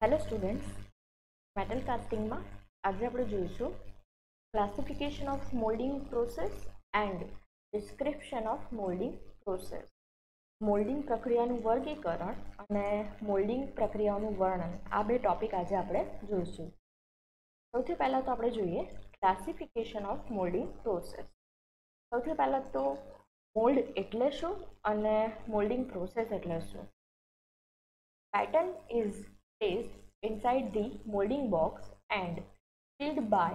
Hello students, metal કાસ્ટિંગમાં આજે આપણે જોઈશું classification of moulding process and description of moulding process. Moulding પ્રક્રિયાનું વર્ગીકરણ અને મોલ્ડિંગ પ્રક્રિયાઓનું વર્ણન, આ બે ટોપિક આજે આપણે જોઈશું. સૌથી પહેલાં તો આપણે જોઈએ ક્લાસિફિકેશન ઓફ મોલ્ડિંગ પ્રોસેસ. સૌથી પહેલાં તો મોલ્ડ એટલે શું અને મોલ્ડિંગ પ્રોસેસ એટલે શું. Pattern is placed inside the molding box and sealed by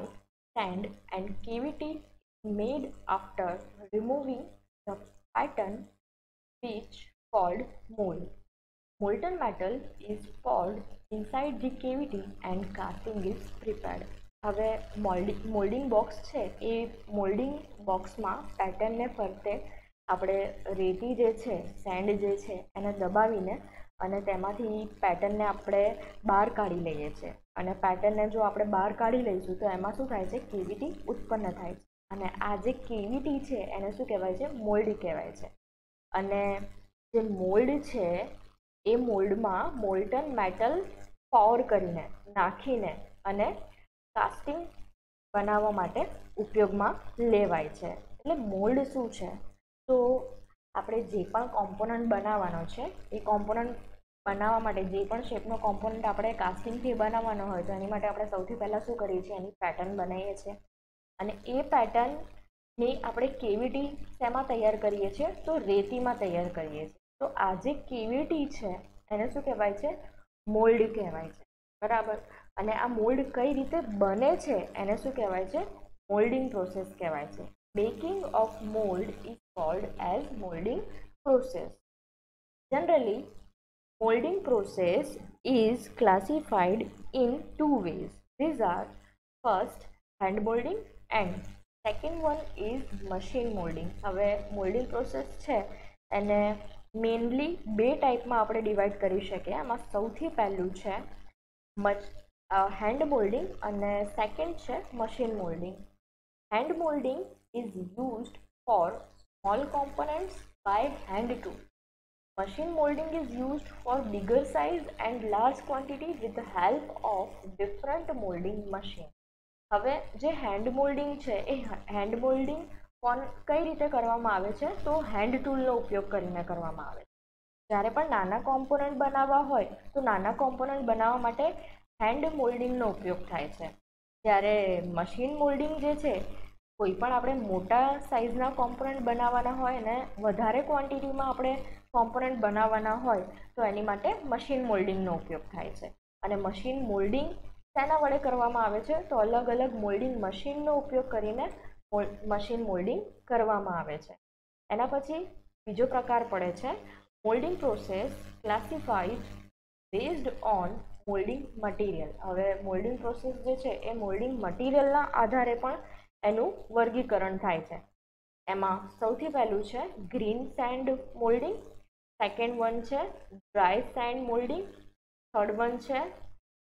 sand and cavity made after removing the pattern, which called mold. Molten metal is poured inside the cavity and casting is prepared. હવે moulding box છે એ moulding બોક્સમાં પેટર્નને ફરતે આપણે રેતી જે છે, send જે છે એને દબાવીને અને તેમાંથી પેટર્નને આપણે બહાર કાઢી લઈએ છીએ. અને પેટર્નને જો આપણે બહાર કાઢી લઈશું તો એમાં શું થાય છે, કેવિટી ઉત્પન્ન થાય છે. અને આ જે કેવિટી છે એને શું કહેવાય છે, મોલ્ડ કહેવાય છે. અને જે મોલ્ડ છે એ મોલ્ડમાં મોલ્ટન મેટલ પોર કરીને, નાખીને અને કાસ્ટિંગ બનાવવા માટે ઉપયોગમાં લેવાય છે. એટલે મોલ્ડ શું છે, તો આપણે જે પણ કોમ્પોનન્ટ બનાવવાનો છે એ કોમ્પોનન્ટ બનાવવા માટે જે પણ શેપનો કોમ્પોનન્ટ આપણે કાસ્ટિંગથી બનાવવાનો હોય તો એની માટે આપણે સૌથી પહેલાં શું કરીએ છીએ, એની પેટર્ન બનાવીએ છીએ. અને એ પેટર્નની આપણે કેવિટી શેમાં તૈયાર કરીએ છીએ, તો રેતીમાં તૈયાર કરીએ છીએ. તો આ જે કેવિટી છે એને શું કહેવાય છે, મોલ્ડ કહેવાય છે. બરાબર. અને આ મોલ્ડ કઈ રીતે બને છે એને શું કહેવાય છે, મોલ્ડિંગ પ્રોસેસ કહેવાય છે. Baking of mold is called as molding process. Generally, molding process is classified in two ways. These are first hand molding and second one is machine molding. હવે મોલ્ડિંગ પ્રોસેસ છે એને mainly બે ટાઈપમાં આપણે divide કરી શકીએ. એમાં સૌથી પહેલું છે હેન્ડ મોલ્ડિંગ અને સેકન્ડ છે machine moulding. Hand molding is used for small components by hand tool. Machine molding is used for bigger size and large quantity with the help of different molding machine. હવે જે hand moulding છે એ hand moulding કઈ રીતે કરવામાં આવે છે, તો hand ટૂલનો ઉપયોગ કરીને કરવામાં આવે છે. જ્યારે પણ નાના કોમ્પોનન્ટ બનાવવા હોય તો નાના કોમ્પોનન્ટ બનાવવા માટે હેન્ડ મોલ્ડિંગનો ઉપયોગ થાય છે. જ્યારે મશીન મોલ્ડિંગ જે છે, કોઈ પણ આપણે મોટા સાઇઝના કોમ્પોનન્ટ બનાવવાના હોય અને વધારે ક્વોન્ટિટીમાં આપણે કોમ્પોનન્ટ બનાવવાના હોય તો એની માટે મશીન મોલ્ડિંગનો ઉપયોગ થાય છે. અને મશીન મોલ્ડિંગ શેના વડે કરવામાં આવે છે, તો અલગ અલગ મોલ્ડિંગ મશીનનો ઉપયોગ કરીને મશીન મોલ્ડિંગ કરવામાં આવે છે. એના પછી બીજો પ્રકાર પડે છે moulding process classified based on moulding material. હવે મોલ્ડિંગ પ્રોસેસ જે છે એ મોલ્ડિંગ મટીરિયલના આધારે પણ એનું વર્ગીકરણ થાય છે. એમાં સૌથી પહેલું છે green sand moulding, second one છે dry sand moulding, third one છે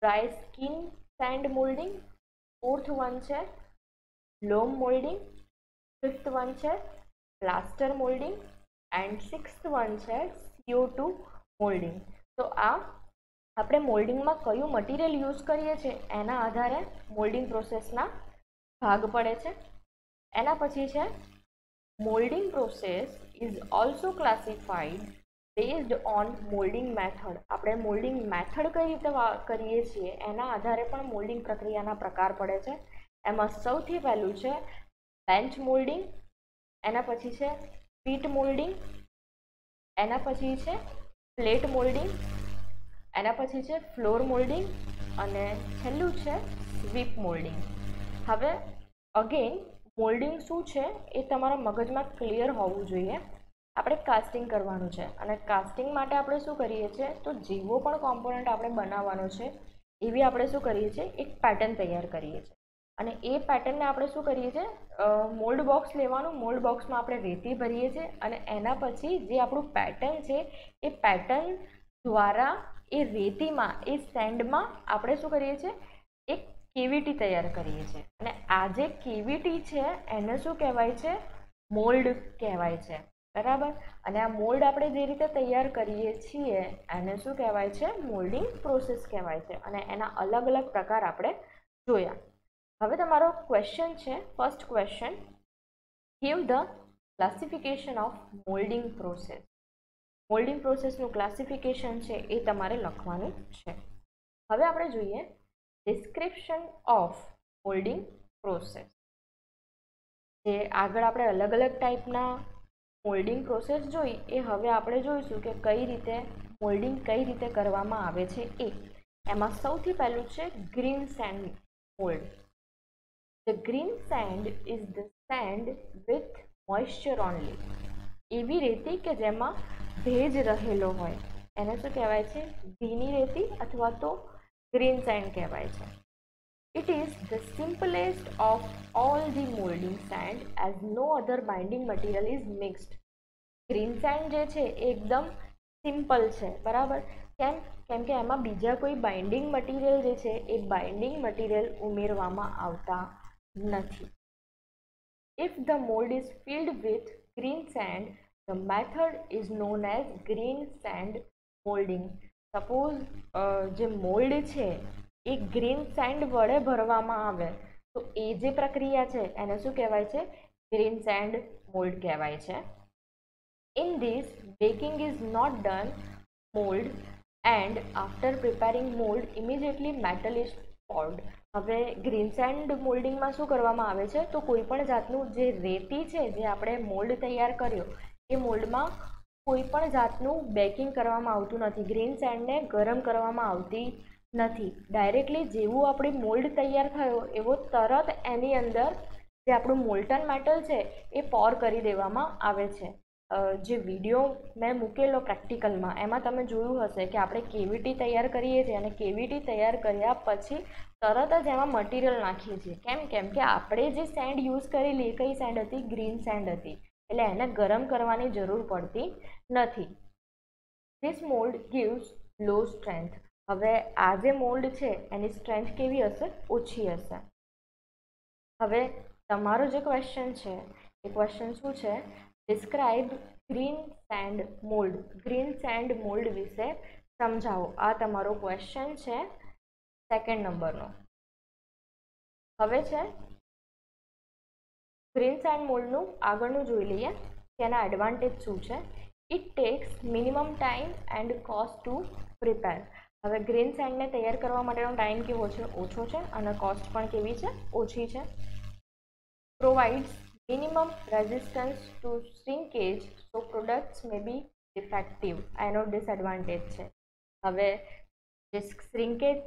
dry skin sand moulding, fourth one છે લોમ મોલ્ડિંગ, ફિફ્થ વન છે plaster moulding and sixth one છે CO2 મોલ્ડિંગ. તો આ આપણે મોલ્ડિંગમાં કયું મટીરિયલ યુઝ કરીએ છીએ એના આધારે મોલ્ડિંગ પ્રોસેસના ભાગ પડે છે. એના પછી છે moulding process is also classified based on moulding method. આપણે મોલ્ડિંગ મેથડ કઈ રીતે કરીએ છીએ એના આધારે પણ મોલ્ડિંગ પ્રક્રિયાના પ્રકાર પડે છે. એમાં સૌથી પહેલું છે બેન્ચ મોલ્ડિંગ, એના પછી છે પીટ મોલ્ડિંગ, એના પછી છે પ્લેટ મોલ્ડિંગ, એના પછી છે ફ્લોર મોલ્ડિંગ અને છેલ્લું છે સ્વીપ મોલ્ડિંગ. હવે અગેન મોલ્ડિંગ શું છે એ તમારા મગજમાં ક્લિયર હોવું જોઈએ. આપણે કાસ્ટિંગ કરવાનું છે અને કાસ્ટિંગ માટે આપણે શું કરીએ છીએ, તો જેવો પણ કોમ્પોનન્ટ આપણે બનાવવાનો છે એવી આપણે શું કરીએ છીએ, એક પેટર્ન તૈયાર કરીએ છીએ. અને એ પેટર્નને આપણે શું કરીએ છીએ, મોલ્ડ બોક્સ લેવાનું, મોલ્ડ બોક્સમાં આપણે રેતી ભરીએ છીએ અને એના પછી જે આપણું પેટર્ન છે એ પેટર્ન દ્વારા એ રેતીમાં, એ સેન્ડમાં આપણે શું કરીએ છીએ, એક કેવિટી તૈયાર કરીએ છીએ. અને આ જે કેવિટી છે એને શું કહેવાય છે, મોલ્ડ કહેવાય છે. બરાબર. અને આ મોલ્ડ આપણે જે રીતે તૈયાર કરીએ છીએ એને શું કહેવાય છે? મોલ્ડિંગ પ્રોસેસ કહેવાય છે. અને એના અલગ અલગ પ્રકાર આપણે જોયા. હવે તમારો ક્વેશ્ચન છે, first question, give the classification of molding process. Moulding પ્રોસેસનું ક્લાસિફિકેશન છે એ તમારે લખવાનું છે. હવે આપણે જોઈએ ડિસ્ક્રિપ્શન ઓફ મોલ્ડિંગ પ્રોસેસ. જે આગળ આપણે અલગ અલગ ટાઈપના મોલ્ડિંગ પ્રોસેસ જોઈ, એ હવે આપણે જોઈશું કે કઈ રીતે મોલ્ડિંગ કઈ રીતે કરવામાં આવે છે એ. એમાં સૌથી પહેલું છે green sand mould. The green send is the sand with moisture only. એવી રેતી કે જેમાં ભેજ રહેલો હોય એને શું કહેવાય છે? ભીની રેતી અથવા તો ગ્રીન સેન્ડ કહેવાય છે. It is the simplest of all the molding sand as no other binding material is mixed. Green send જે છે એ એકદમ સિમ્પલ છે, બરાબર. કેમ કે એમાં બીજા કોઈ બાઇન્ડિંગ મટીરિયલ જે છે એ બાઇન્ડિંગ મટીરિયલ ઉમેરવામાં આવતા નથી. If the mold is filled with green sand, the method is known as green sand molding. Suppose જે મોલ્ડ છે એ ગ્રીન સેન્ડ વડે ભરવામાં આવે તો એ જે પ્રક્રિયા છે એને શું કહેવાય છે? ગ્રીન સેન્ડ મોલ્ડ કહેવાય છે. In this, baking is not done mold and after preparing mold immediately metal is poured. હવે ગ્રીન સેન્ડ મોલ્ડિંગમાં શું કરવામાં આવે છે? તો કોઈ પણ જાતનું જે રેતી છે જે આપણે મોલ્ડ તૈયાર કર્યો એ મોલ્ડમાં કોઈ પણ જાતનું બેકિંગ કરવામાં આવતું નથી. ગ્રીન સેન્ડને ગરમ કરવામાં આવતી નથી. ડાયરેક્ટલી જેવું આપણી મોલ્ડ તૈયાર થયો એવો તરત એની અંદર જે આપણું મોલ્ટન મેટલ છે એ પોર કરી દેવામાં આવે છે. જે વિડીયો મેં મૂકેલો પ્રેક્ટિકલમાં એમાં તમે જોયું હશે કે આપણે કેવીટી તૈયાર કરીએ છીએ અને કેવીટી તૈયાર કર્યા પછી તરત જ એમાં મટીરિયલ નાખીએ છીએ. કેમ કે આપણે જે સેન્ડ યુઝ કરેલી એ કઈ સેન્ડ હતી? ગ્રીન સેન્ડ હતી. એટલે એને ગરમ કરવાની જરૂર પડતી નથી. This mould gives low strength. હવે આ જે મોલ્ડ છે એની સ્ટ્રેન્થ કેવી હશે? ઓછી હશે. હવે તમારો જે ક્વેશ્ચન છે એ ક્વેશ્ચન શું છે? Describe green sand mould. Green sand mould વિશે સમજાવો. આ તમારો ક્વેશ્ચન છે સેકન્ડ નંબરનો. હવે છે ગ્રીન સેન્ડ મોલ્ડનું આગળનું જોઈ લઈએ કે એના એડવાન્ટેજ શું છે. It tax minimum time and cost to prepare. હવે ગ્રીન સેન્ડને તૈયાર કરવા માટેનો ટાઈમ કેવો છે? ઓછો છે અને કોસ્ટ પણ કેવી છે? ઓછી છે. Provides minimum resistance to શ્રિંકેજ so products may be defective. એનો ડિસએડવાન્ટેજ છે. હવે જે શ્રિંકેજ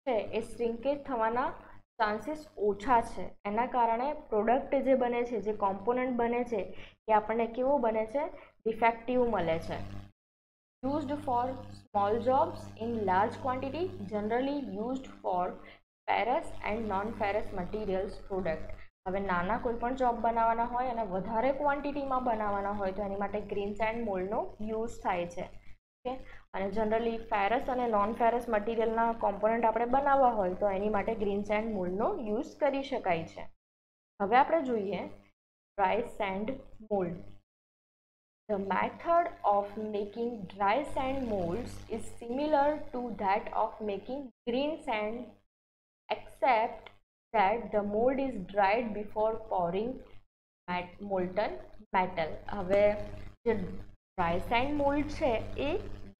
છે એ શ્રિંકેજ થવાના ચાન્સીસ ઓછા છે. એના કારણે પ્રોડક્ટ જે બને છે, જે કોમ્પોનન્ટ બને છે એ આપણને કેવો બને છે? ડિફેક્ટિવ મળે છે. Used for small jobs in large quantity, generally used for ferrous and non-ferrous materials product. હવે નાના કોઈ પણ જોબ બનાવવાના હોય અને વધારે ક્વોન્ટિટીમાં બનાવવાના હોય તો એની માટે ગ્રીન સેન્ડ મોલ્ડનો યુઝ થાય છે. ઓકે. અને જનરલી ફેરસ અને નોન ફેરસ મટીરિયલના કોમ્પોનન્ટ આપણે બનાવવા હોય તો એની માટે ગ્રીન સેન્ડ મોલ્ડનો યુઝ કરી શકાય છે. હવે આપણે જોઈએ dry send mould. The method of making dry sand molds is similar to that of making green sand, except that the mold is dried before pouring molten metal. હવે જે dry send mould છે એ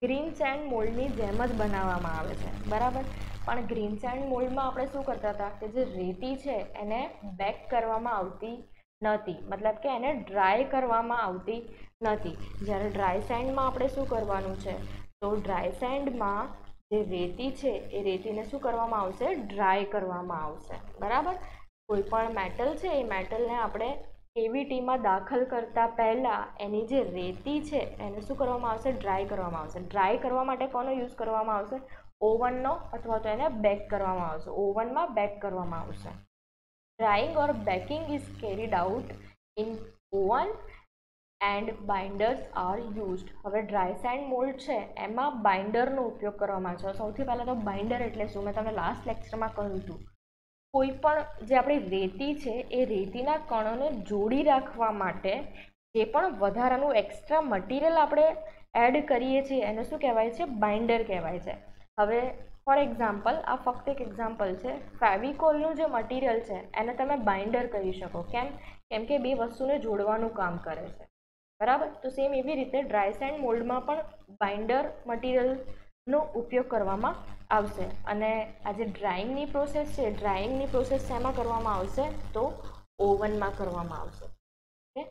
green send મોલ્ડની જેમ જ બનાવવામાં આવે છે, બરાબર. પણ ગ્રીન સેન્ડ મોલ્ડમાં આપણે શું કરતા હતા કે જે રેતી છે એને બેક કરવામાં આવતી નથી, મતલબ કે એને ડ્રાય કરવામાં આવતી નથી. જ્યારે ડ્રાય સેન્ડમાં આપણે શું કરવાનું છે? તો ડ્રાય સેન્ડમાં જે રેતી છે એ રેતીને શું કરવામાં આવશે? ડ્રાય કરવામાં આવશે, બરાબર. કોઈ પણ મેટલ છે એ મેટલને આપણે કેવિટીમાં દાખલ કરતા પહેલાં એની જે રેતી છે એને શું કરવામાં આવશે? ડ્રાય કરવામાં આવશે. ડ્રાય કરવા માટે કોનો યુઝ કરવામાં આવશે? ઓવનનો, અથવા તો એને બેક કરવામાં આવશે. ઓવનમાં બેક કરવામાં આવશે. Drying or baking is carried out in oven and binders are used. હવે ડ્રાય સેન્ડ મોલ્ડ છે એમાં બાઇન્ડરનો ઉપયોગ કરવામાં આવે છે. સૌથી પહેલાં તો બાઇન્ડર એટલે શું? મેં તમને લાસ્ટ લેક્ચરમાં કહ્યું હતું. કોઈ પણ જે આપણી રેતી છે એ રેતીના કણોને જોડી રાખવા માટે જે પણ વધારાનું એક્સ્ટ્રા મટીરિયલ આપણે એડ કરીએ છીએ એને શું કહેવાય છે? બાઇન્ડર કહેવાય છે. હવે ફોર એક્ઝામ્પલ, આ ફક્ત એક એક્ઝામ્પલ છે, ફેવિકોલનું જે મટીરિયલ છે એને તમે બાઇન્ડર કહી શકો. કેમ કે બે વસ્તુને જોડવાનું કામ કરે છે, બરાબર? તો સેમ એવી રીતે ડ્રાય સેન્ડ મોલ્ડમાં પણ બાઇન્ડર મટીરિયલનો ઉપયોગ કરવામાં આવશે. અને આ જે ડ્રાઇંગની પ્રોસેસ છે, ડ્રાઇંગની પ્રોસેસ શેમાં કરવામાં આવશે? તો ઓવનમાં કરવામાં આવશે. Okay,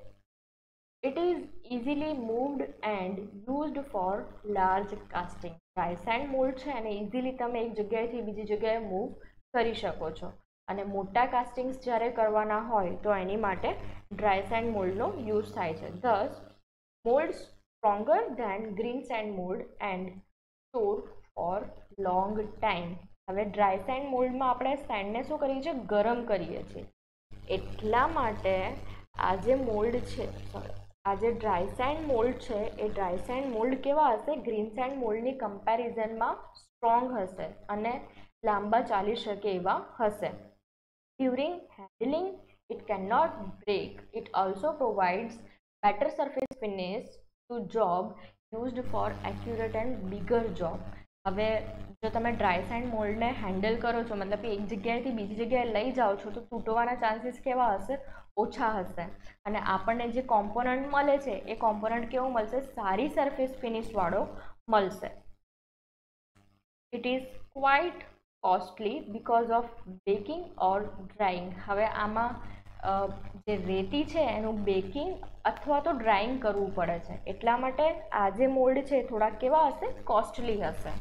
it is easily moved and used for large casting. Dry send mould છે અને ઇઝીલી તમે એક જગ્યાએથી બીજી જગ્યાએ મૂવ કરી શકો છો. અને મોટા કાસ્ટિંગ્સ જ્યારે કરવાના હોય તો એની માટે ડ્રાય સેન્ડ મોલ્ડનો યુઝ થાય છે. This mould stronger than green sand mould and store for long time. હવે ડ્રાય સેન્ડ મોલ્ડમાં આપણે સેન્ડને શું કરીએ છીએ? ગરમ કરીએ છીએ. એટલા માટે આ જે મોલ્ડ છે, આ જે ડ્રાય સેન્ડ મોલ્ડ છે એ ડ્રાય સેન્ડ મોલ્ડ કેવા હશે? ગ્રીન સેન્ડ મોલ્ડની કમ્પેરિઝનમાં સ્ટ્રોંગ હશે અને લાંબા ચાલી શકે એવા હશે. During handling it cannot break. It also provides better surface finish to job used for accurate and bigger job. હવે જો તમે ડ્રાય સેન્ડ મોલ્ડને હેન્ડલ કરો છો, મતલબ કે એક જગ્યાએથી બીજી જગ્યાએ લઈ જાઓ છો, તો તૂટવાના ચાન્સીસ કેવા હશે? ઓછા હશે. અને આપણને જે કોમ્પોનન્ટ મળે છે એ કોમ્પોનન્ટ કેવો મળશે? સારી સરફેસ ફિનિશવાળો મળશે. It is quite costly because of baking or drying. હવે આમાં જે રેતી છે એનું બેકિંગ અથવા તો ડ્રાઇંગ કરવું પડે છે, એટલા માટે આ જે મોલ્ડ છે થોડાક કેવા હશે? કોસ્ટલી હશે.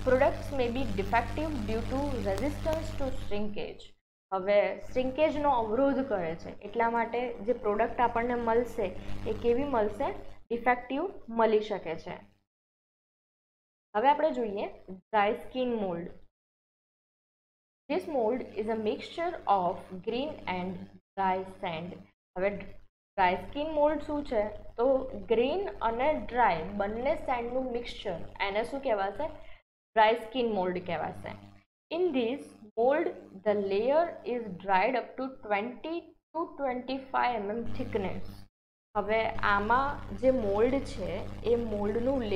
Products may be defective due to resistance to shrinkage. હવે શ્રિંકેજનો અવરોધ કરે છે, એટલા માટે જે પ્રોડક્ટ આપણને મળશે એ કેવી મળશે? ડિફેક્ટિવ મળી શકે છે. હવે આપણે જોઈએ dry skin mould. This mold is a mixture of green and dry sand. હવે ડ્રાય સ્કિન મોલ્ડ શું છે? તો ગ્રીન અને ડ્રાય બંને સેન્ડનું મિક્સચર, એને શું કહેવાશે? ડ્રાય સ્કિન મોલ્ડ કહેવાશે. In this mold, the layer is dried up to 20 to 25 mm thickness. હવે આમાં જે મોલ્ડ છે એ મોલ્ડનું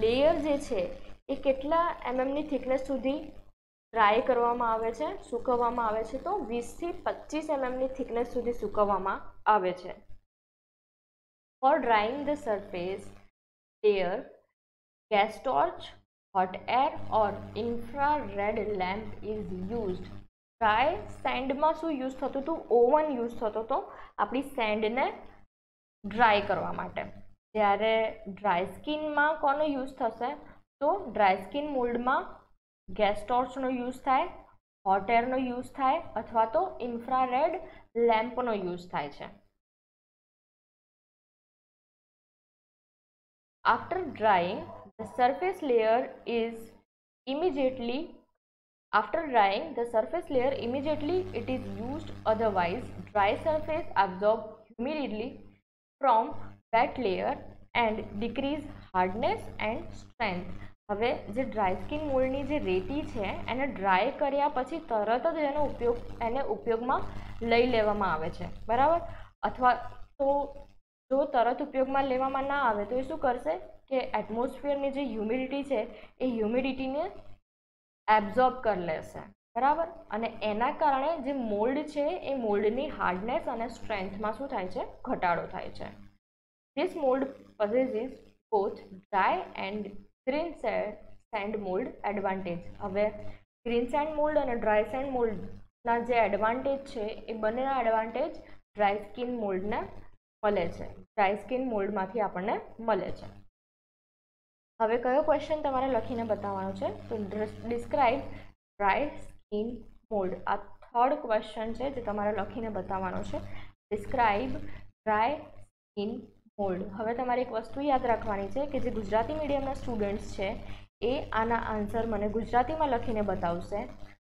લેયર જે છે એ કેટલા એમએમની થિકનેસ સુધી ડ્રાય કરવામાં આવે છે, સૂકવવામાં આવે છે? તો 20 થી 25 એમએમની થિકનેસ સુધી સૂકવવામાં આવે છે. For drying the surface layer, gas torch, hot air or infrared lamp is used. Dry સેન્ડમાં શું યુઝ થતું હતું? ઓવન યુઝ થતો હતો આપણી સેન્ડને ડ્રાય કરવા માટે. જ્યારે ડ્રાય સ્કિનમાં કોનો યુઝ થશે? તો ડ્રાય સ્કિન મોલ્ડમાં ગેસ ટોર્ચનો યુઝ થાય, હોટ એરનો યુઝ થાય અથવા તો ઇન્ફ્રારેડ લેમ્પનો યુઝ થાય છે. After drying, the surface layer immediately it is used. Otherwise, dry surface absorb humidity from wet layer and decrease hardness and strength. હવે જે ડ્રાય સ્કિન મોલ્ડની જે રેતી છે એને ડ્રાય કર્યા પછી તરત જ એને ઉપયોગમાં લઈ લેવામાં આવે છે, બરાબર? અથવા તો જો તરત ઉપયોગમાં લેવામાં ના આવે તો એ શું કરશે કે એટમોસ્ફિયરની જે હ્યુમિડિટી છે એ હ્યુમિડિટીને એબ્ઝોર્બ કરી લેશે, બરાબર? અને એના કારણે જે મોલ્ડ છે એ મોલ્ડની હાર્ડનેસ અને સ્ટ્રેન્થમાં શું થાય છે? ઘટાડો થાય છે. This mould possesses both dry and green sand mould advantage. હવે ગ્રીન સેન્ડ મોલ્ડ અને ડ્રાય સેન્ડ મોલ્ડના જે એડવાન્ટેજ છે એ બંનેના એડવાન્ટેજ ડ્રાય સ્કિન મોલ્ડને મળે છે, ડ્રાય સ્કિન મોલ્ડમાંથી આપણને મળે છે. હવે કયો ક્વેશ્ચન તમારે લખીને બતાવવાનો છે? તો ડિસ્ક્રાઇબ ડ્રાય સ્કિન મોલ્ડ. આ થર્ડ ક્વેશ્ચન છે જે તમારે લખીને બતાવવાનો છે. Describe dry skin mould. હવે તમારે એક વસ્તુ યાદ રાખવાની છે કે જે ગુજરાતી મીડિયમના સ્ટુડન્ટ્સ છે એ આના આન્સર મને ગુજરાતીમાં લખીને બતાવશે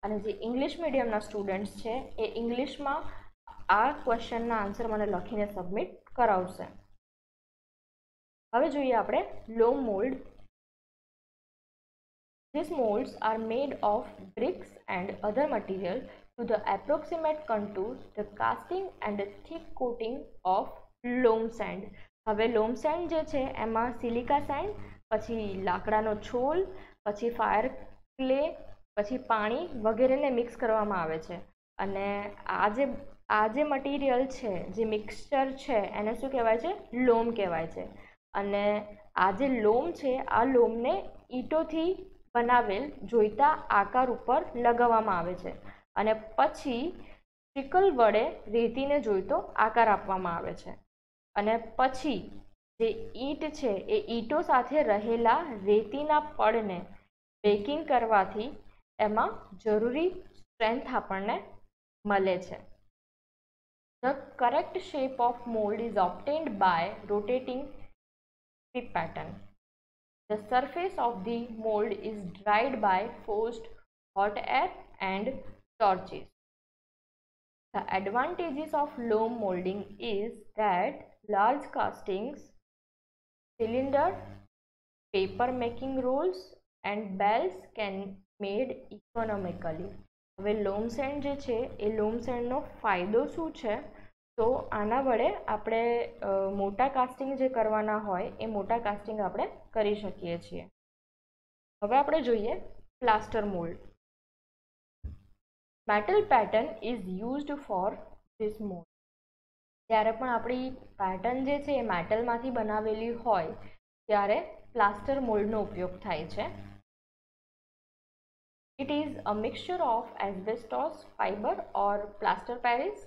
અને જે ઇંગ્લિશ મીડિયમના સ્ટુડન્ટ્સ છે એ ઇંગ્લિશમાં આ ક્વેશ્ચનના આન્સર મને લખીને સબમિટ કરાવશે. હવે જોઈએ આપણે લો mould. These molds are made of bricks and other material to the approximate contour, the casting and the thick coating of loam sand. હવે લોમ સેન્ડ જે છે એમાં સિલિકા સેન્ડ, પછી લાકડાનો છોલ, પછી ફાયર ક્લે, પછી પાણી વગેરેને મિક્સ કરવામાં આવે છે. અને આ જે મટીરિયલ છે, જે મિક્સચર છે, એને શું કહેવાય છે? લોમ કહેવાય છે. અને આ જે લોમ છે, આ લોમને ઈંટોથી બનાવેલ જોઈતા આકાર ઉપર લગાવવામાં આવે છે અને પછી ટ્રિકલ વડે રેતીને જોઈતો આકાર આપવામાં આવે છે. અને પછી જે ઈંટ છે એ ઈંટો સાથે રહેલા રેતીના પડને બેકિંગ કરવાથી એમાં જરૂરી સ્ટ્રેન્થ આપણને મળે છે. The correct shape of mold is obtained by rotating the pattern. The surface of the mold is dried by forced hot air and torches. The advantages of loam molding is that large castings, cylinder, paper making rolls and bells can made economically. હવે loam send જે છે એ લોમ સેન્ડનો ફાયદો શું છે? તો આના વડે આપણે મોટા કાસ્ટિંગ જે કરવાના હોય એ મોટા કાસ્ટિંગ આપણે કરી શકીએ છીએ. હવે આપણે જોઈએ plaster mould. Metal pattern is used for this mould. જ્યારે પણ આપણી પેટર્ન જે છે એ મેટલમાંથી બનાવેલી હોય ત્યારે પ્લાસ્ટર મોલ્ડનો ઉપયોગ થાય છે. It is a mixture of asbestos fiber or plaster Paris,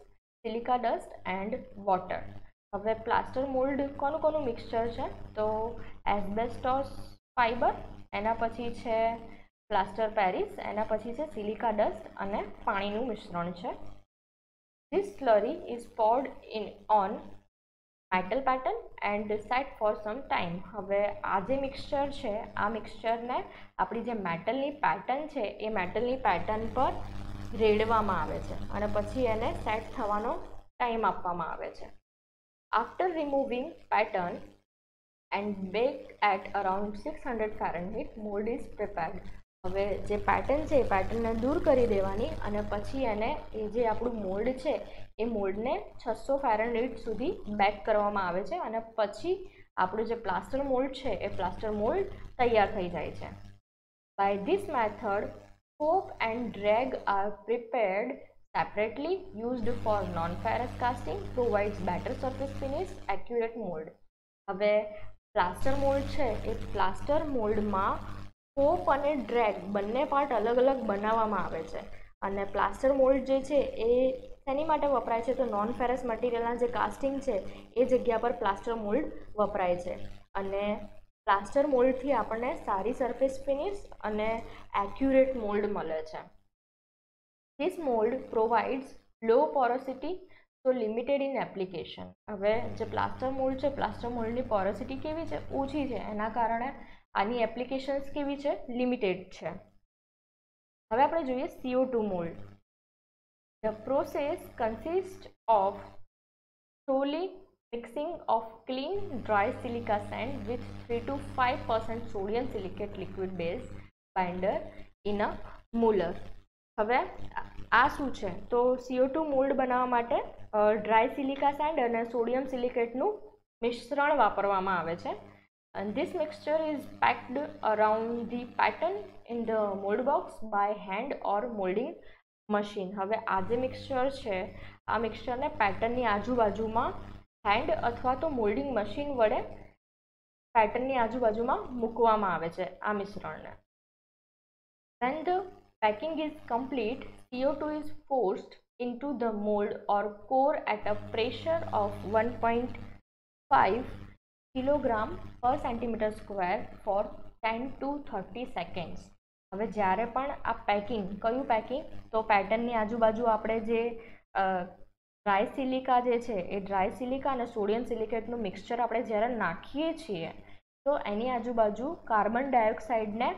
silica dust and water. હવે પ્લાસ્ટર મોલ્ડ કોનું મિક્સચર છે? તો એસ્બેસ્ટોસ ફાઈબર, એના પછી છે પ્લાસ્ટર પેરિસ, એના પછી છે સિલિકા ડસ્ટ અને પાણીનું મિશ્રણ છે. This slurry is poured in on metal pattern and set for some time. હવે આ જે મિક્સચર છે આ મિક્સચરને આપણી જે મેટલની પેટર્ન છે એ મેટલની પેટર્ન પર રેડવામાં આવે છે અને પછી એને સેટ થવાનો ટાઈમ આપવામાં આવે છે. After removing pattern and baked at around 600 Fahrenheit, mold is prepared. હવે જે પેટર્ન છે એ પેટર્નને દૂર કરી દેવાની અને પછી એને એ જે આપણું મોલ્ડ છે એ મોલ્ડને 600 ફેરનહીટ સુધી બેક કરવામાં આવે છે અને પછી આપણું જે પ્લાસ્ટર મોલ્ડ છે એ પ્લાસ્ટર મોલ્ડ તૈયાર થઈ જાય છે. By this method, fork and drag are prepared separately, used for non-ferrous casting, provides better surface finish, accurate mold. હવે પ્લાસ્ટર મોલ્ડ છે એ પ્લાસ્ટર મોલ્ડમાં ફોક અને ડ્રેગ બંને પાર્ટ અલગ અલગ બનાવવામાં આવે છે અને પ્લાસ્ટર મોલ્ડ જે છે એ શેની માટે વપરાય છે? તો નોન ફેરસ મટીરિયલના જે કાસ્ટિંગ છે એ જગ્યા પર પ્લાસ્ટર મોલ્ડ વપરાય છે અને પ્લાસ્ટર મોલ્ડથી આપણને સારી સરફેસ ફિનિશ અને એક્યુરેટ મોલ્ડ મળે છે. This mold provides low porosity, so limited in application. હવે જે પ્લાસ્ટર મોલ્ડ છે પ્લાસ્ટર મોલ્ડની પોરોસિટી કેવી છે? ઓછી છે, એના કારણે આની એપ્લિકેશન્સ કેવી છે? લિમિટેડ છે. હવે આપણે જોઈએ CO2 mould. The process consists of slowly mixing of clean dry silica sand with 3 to 5% sodium silicate liquid base binder in a molar. હવે આ શું છે? તો CO2 મોલ્ડ બનાવવા માટે ડ્રાય સિલિકા સેન્ડ અને સોડિયમ સિલિકેટનું મિશ્રણ વાપરવામાં આવે છે. And this mixture is packed around the pattern in the mold box by hand or molding machine. હવે આ જે મિક્સચર છે આ મિક્સચરને પેટર્નની આજુબાજુમાં હેન્ડ અથવા તો મોલ્ડિંગ મશીન વડે પેટર્નની આજુબાજુમાં મૂકવામાં આવે છે આ મિશ્રણને. When the packing is complete, CO2 is forced into the mold or core at a pressure of 1.5 kilogram per centimeter square for 10 to 30 seconds. હવે જ્યારે પણ આ પેકિંગ, કયું પેકિંગ? તો પેટર્નની આજુબાજુ આપણે જે ડ્રાય સિલિકા જે છે એ ડ્રાય સિલિકા અને સોડિયમ સિલિકેટનું મિક્સચર આપણે જ્યારે નાખીએ છીએ તો એની આજુબાજુ કાર્બન ડાયોક્સાઇડને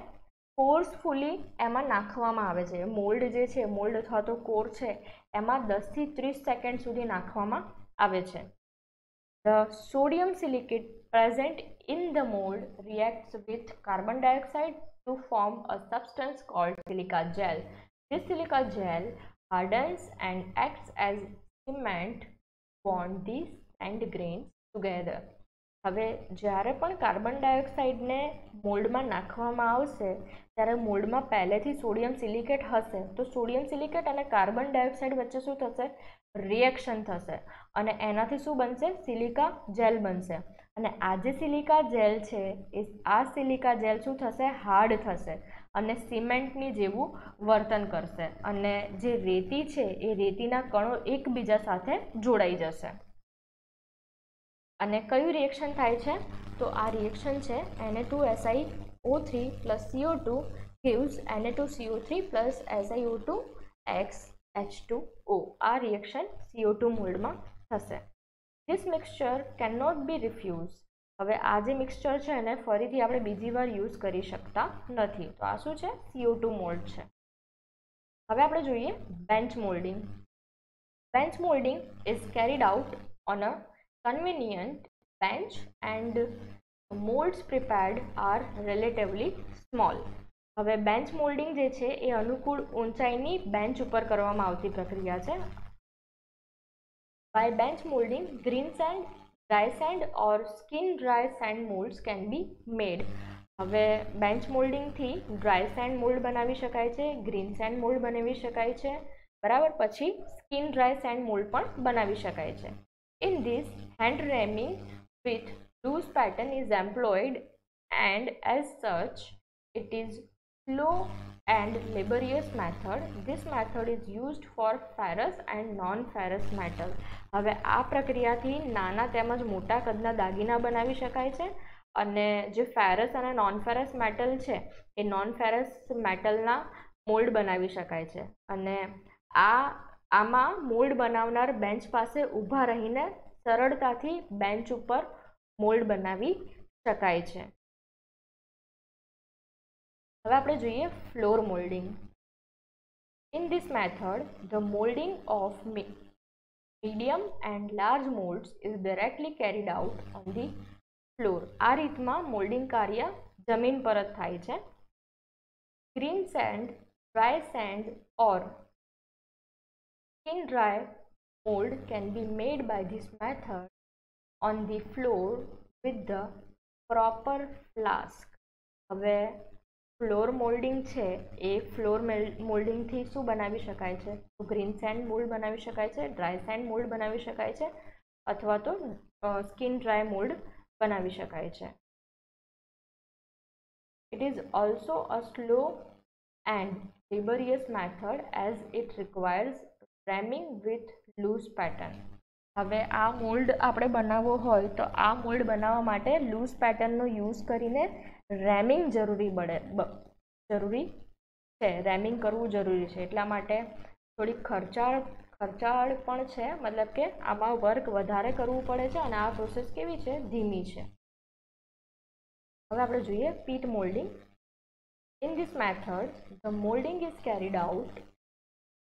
ફોર્સફુલી એમાં નાખવામાં આવે છે. મોલ્ડ જે છે, મોલ્ડ અથવા તો કોર છે એમાં 10 થી 30 સેકન્ડ સુધી નાખવામાં આવે છે. The sodium silicate present in the mold reacts with carbon dioxide to form a substance called silica gel. This silica gel hardens and acts as cement bond the and grains together. હવે જ્યારે પણ carbon ડાયોક્સાઇડને મોલ્ડમાં નાખવામાં આવશે ત્યારે મોલ્ડમાં પહેલેથી sodium silicate હશે, તો sodium silicate અને કાર્બન ડાયોક્સાઇડ વચ્ચે શું થશે? રિએક્શન થશે અને એનાથી શું બનશે? સિલિકા જેલ બનશે. અને આ જે સિલિકા જેલ છે એ આ સિલિકા જેલ શું થશે? હાર્ડ થશે અને સિમેન્ટની જેવું વર્તન કરશે અને જે રેતી છે એ રેતીના કણો એકબીજા સાથે જોડાઈ જશે. અને કયું રિએક્શન થાય છે? તો આ રિએક્શન છે Na2SiO3 plus CO2 gives Na2CO3 plus SiO2 X H2O. આ રિએક્શન CO2 મોલ્ડમાં થશે. This mixture cannot be refused. હવે આ જે મિક્સચર છે એને ફરીથી આપણે બીજી વાર યુઝ કરી શકતા નથી. તો આ શું છે? CO2 મોલ્ડ છે. હવે આપણે જોઈએ bench moulding. Bench molding is carried out on a convenient bench and molds prepared are relatively small. હવે બેન્ચ મોલ્ડિંગ જે છે એ અનુકૂળ ઊંચાઈની બેન્ચ ઉપર કરવામાં આવતી પ્રક્રિયા છે. By bench molding, green sand, dry sand or skin dry sand molds can be made. હવે બેન્ચ મોલ્ડિંગથી ડ્રાય સેન્ડ મોલ્ડ બનાવી શકાય છે, ગ્રીન સેન્ડ મોલ્ડ બનાવી શકાય છે, બરાબર. પછી સ્કિન ડ્રાય સેન્ડ મોલ્ડ પણ બનાવી શકાય છે. In this, hand ramming with loose pattern is employed and as such it is slow and laborious method. This method is used for ferrous and non-ferrous metal. હવે આ પ્રક્રિયાથી નાના તેમજ મોટા કદના દાગીના બનાવી શકાય છે અને જે ફેરસ અને નોન ફેરસ મેટલ છે એ નોન ફેરસ મેટલના મોલ્ડ બનાવી શકાય છે અને આમાં મોલ્ડ બનાવનાર બેન્ચ પાસે ઊભા રહીને સરળતાથી બેન્ચ ઉપર મોલ્ડ બનાવી શકાય છે. હવે આપણે જોઈએ floor moulding. In this method, the molding of medium and large molds is directly carried out on the floor. આ રીતમાં મોલ્ડિંગ કાર્ય જમીન પર જ થાય છે. Green sand, dry sand or skin dry mold can be made by this method on the floor with the proper flask. હવે floor moulding છે એ ફ્લોર મોલ્ડિંગથી શું બનાવી શકાય છે? તો ગ્રીન સેન્ડ મોલ્ડ બનાવી શકાય છે, ડ્રાય સેન્ડ મોલ્ડ બનાવી શકાય છે અથવા તો સ્કિન ડ્રાય મોલ્ડ બનાવી શકાય છે. It is also a slow and laborious method as it requires ramming with loose pattern. હવે આ મોલ્ડ આપણે બનાવવો હોય તો આ મોલ્ડ બનાવવા માટે લૂઝ પેટર્નનો યુઝ કરીને રેમિંગ જરૂરી છે, રેમિંગ કરવું જરૂરી છે. એટલા માટે થોડી ખર્ચાળ પણ છે, મતલબ કે આમાં વર્ક વધારે કરવું પડે છે અને આ પ્રોસેસ કેવી છે? ધીમી છે. હવે આપણે જોઈએ pit moulding. In this method, the molding is carried out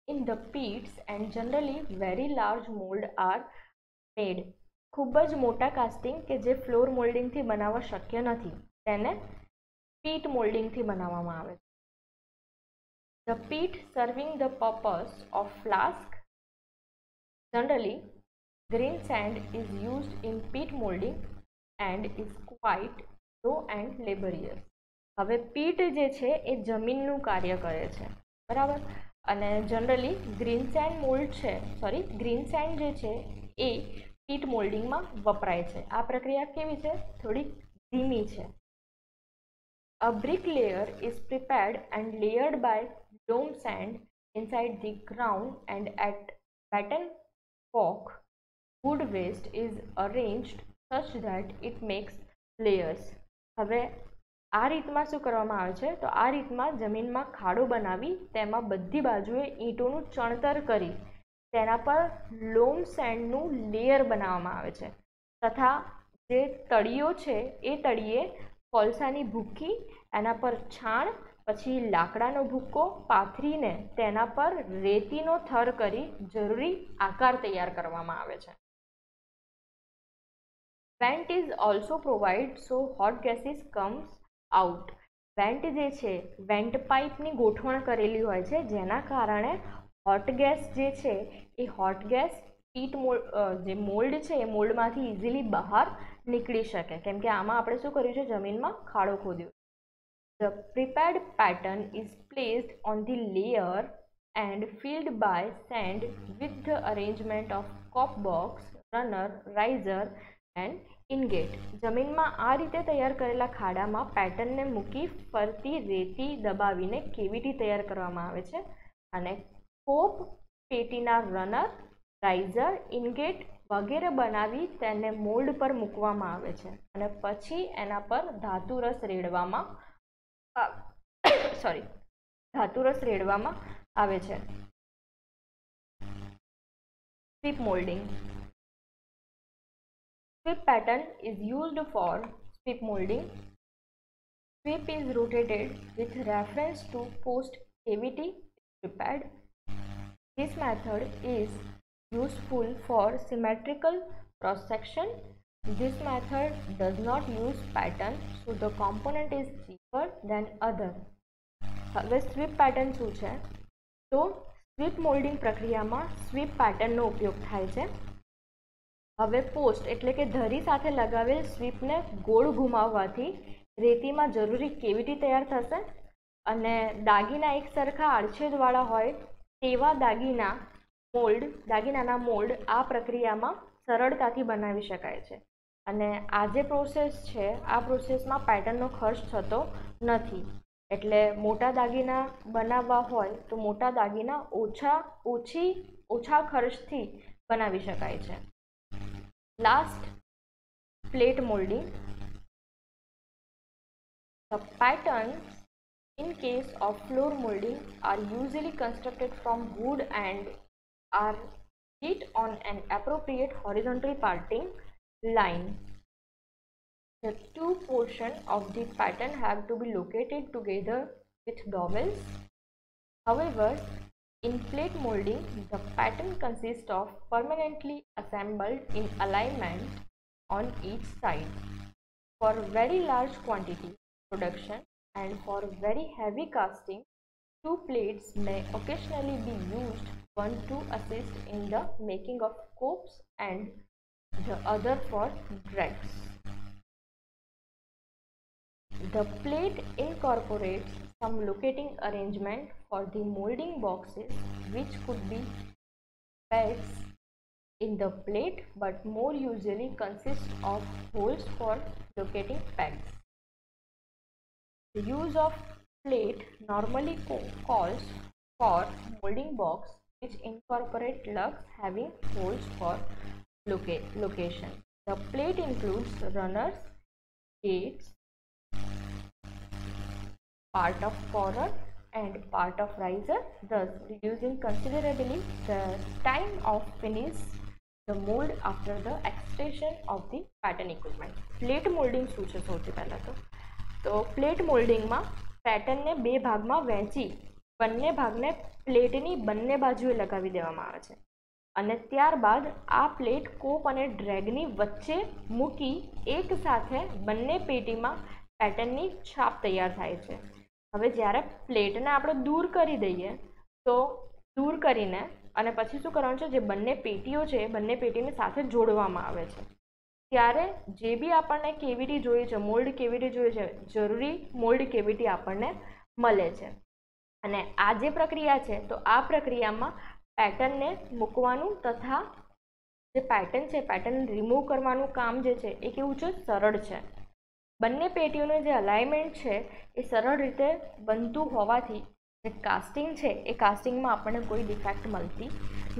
in the pits and generally very large mold are made. ખૂબ જ મોટા કાસ્ટિંગ કે જે ફ્લોર મોલ્ડિંગથી બનાવવા શક્ય નથી તેને પીટ મોલ્ડિંગથી બનાવવામાં આવે છે. The peat serving the purpose of flask. Generally, green sand is used in peat molding and is quite slow and laborious. હવે પીટ જે છે એ જમીનનું કાર્ય કરે છે, બરાબર. અને જનરલી ગ્રીન સેન્ડ જે છે એ પીટ મોલ્ડિંગમાં વપરાય છે. આ પ્રક્રિયા કેવી છે? થોડી ધીમી છે. A brick layer is prepared and layered by loam sand inside the ground and at batten fork wood waste is arranged such that it makes layers. હવે આ રીતમાં શું કરવામાં આવે છે? તો આ રીતમાં જમીનમાં ખાડો બનાવી તેમાં બધી બાજુએ ઈંટોનું ચણતર કરી તેના પર લોમ સેન્ડનું લેયર બનાવવામાં આવે છે તથા જે તળિયો છે એ તળિયે કોલસાની ભૂકી, એના પર છાણ, પછી લાકડાનો ભૂક્કો પાથરીને તેના પર રેતીનો થર કરી જરૂરી આકાર તૈયાર કરવામાં આવે છે. Vent is also provided so hot gases comes out. Vent જે છે વેન્ટ પાઇપની ગોઠવણ કરેલી હોય છે જેના કારણે હોટ ગેસ જે છે એ હોટ ગેસ પીટ મોલ્ડ જે મોલ્ડ છે એ મોલ્ડમાંથી ઇઝીલી બહાર નીકળી શકે, કેમ કે આમાં આપણે શું કર્યું છે, જમીનમાં ખાડો ખોદ્યો. The prepared pattern is placed on the layer and filled by sand with the arrangement of cop box, runner, riser and ingot. જમીનમાં આ રીતે તૈયાર કરેલા ખાડામાં પેટર્નને મૂકી ફરતી રેતી દબાવીને કેવિટી તૈયાર કરવામાં આવે છે અને કોપ પેટીના રનર, રાઇઝર, ઇનગેટ વગેરે બનાવી તેને મોલ્ડ પર મૂકવામાં આવે છે અને પછી એના પર ધાતુરસ રેડવામાં આવે છે. Sweep moulding. Sweep pattern is used for sweep molding. Sweep is rotated with reference to post cavity prepared. This method is useful for symmetrical cross section. This method does not use pattern, so the component is cheaper than other. હવે sweep pattern શું છે? તો sweep moulding પ્રક્રિયામાં sweep પેટર્નનો ઉપયોગ થાય છે. હવે પોસ્ટ એટલે કે ધરી સાથે લગાવેલ સ્વીપને ગોળ ઘુમાવવાથી રેતીમાં જરૂરી કેવિટી તૈયાર થશે અને દાગીના એક સરખા આડછેદવાળા હોય તેવા દાગીનાના મોલ્ડ આ પ્રક્રિયામાં સરળતાથી બનાવી શકાય છે અને આ જે પ્રોસેસ છે આ પ્રોસેસમાં પેટર્નનો ખર્ચ થતો નથી. એટલે મોટા દાગીના બનાવવા હોય તો મોટા દાગીના ઓછા ખર્ચથી બનાવી શકાય છે. Last, plate molding. The patterns in case of floor molding are usually constructed from wood and are lit on an appropriate horizontal parting line. The two portions of the pattern have to be located together with dowels. However, in plate molding, the pattern consists of permanently assembled in alignment on each side. For very large quantity production and for very heavy casting, two plates may occasionally be used, one to assist in the making of copes and the other for dregs. The plate incorporates some locating arrangement for the molding boxes, which could be pegs in the plate but more usually consist of holes for locating pegs. The use of plate normally calls for molding box which incorporate lugs having holes for location. The plate includes runners, gates, part of corner and part of riser, thus reducing considerably the time of finish the mold after the extraction of the pattern equipment. Plate molding શું છે? સૌથી પહેલા તો plate મોલ્ડિંગમાં પેટર્નને બે ભાગમાં વહેંચી બંને ભાગને પ્લેટની બંને બાજુએ લગાવી દેવામાં આવે છે અને ત્યારબાદ આ પ્લેટ કોપ અને ડ્રેગની વચ્ચે મૂકી એક સાથે બંને પેટીમાં પેટર્નની છાપ તૈયાર થાય છે. હવે જ્યારે પ્લેટને આપણે દૂર કરી દઈએ તો દૂર કરીને અને પછી શું કરવાનું છે, જે બંને પેટીઓ છે એ બંને પેટીને સાથે જોડવામાં આવે છે. ત્યારે જે બી આપણને કેવિટી જોઈએ છે, મોલ્ડ કેવિટી જોઈએ છે, જરૂરી મોલ્ડ કેવિટી આપણને મળે છે. અને આ જે પ્રક્રિયા છે તો આ પ્રક્રિયામાં પેટર્નને મૂકવાનું તથા જે પેટર્ન છે પેટર્ન રિમૂવ કરવાનું કામ જે છે એ કેવું છે, સરળ છે. બંને પેટીઓનું જે અલાઇનમેન્ટ છે એ સરળ રીતે બનતું હોવાથી જે કાસ્ટિંગ છે એ કાસ્ટિંગમાં આપણને કોઈ ડિફેક્ટ મળતી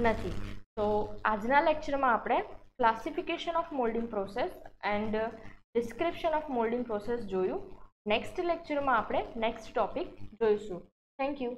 નથી. તો આજના લેક્ચરમાં આપણે classification of moulding process and description of moulding process જોયું. નેક્સ્ટ લેક્ચરમાં આપણે નેક્સ્ટ ટોપિક જોઈશું. Thank you.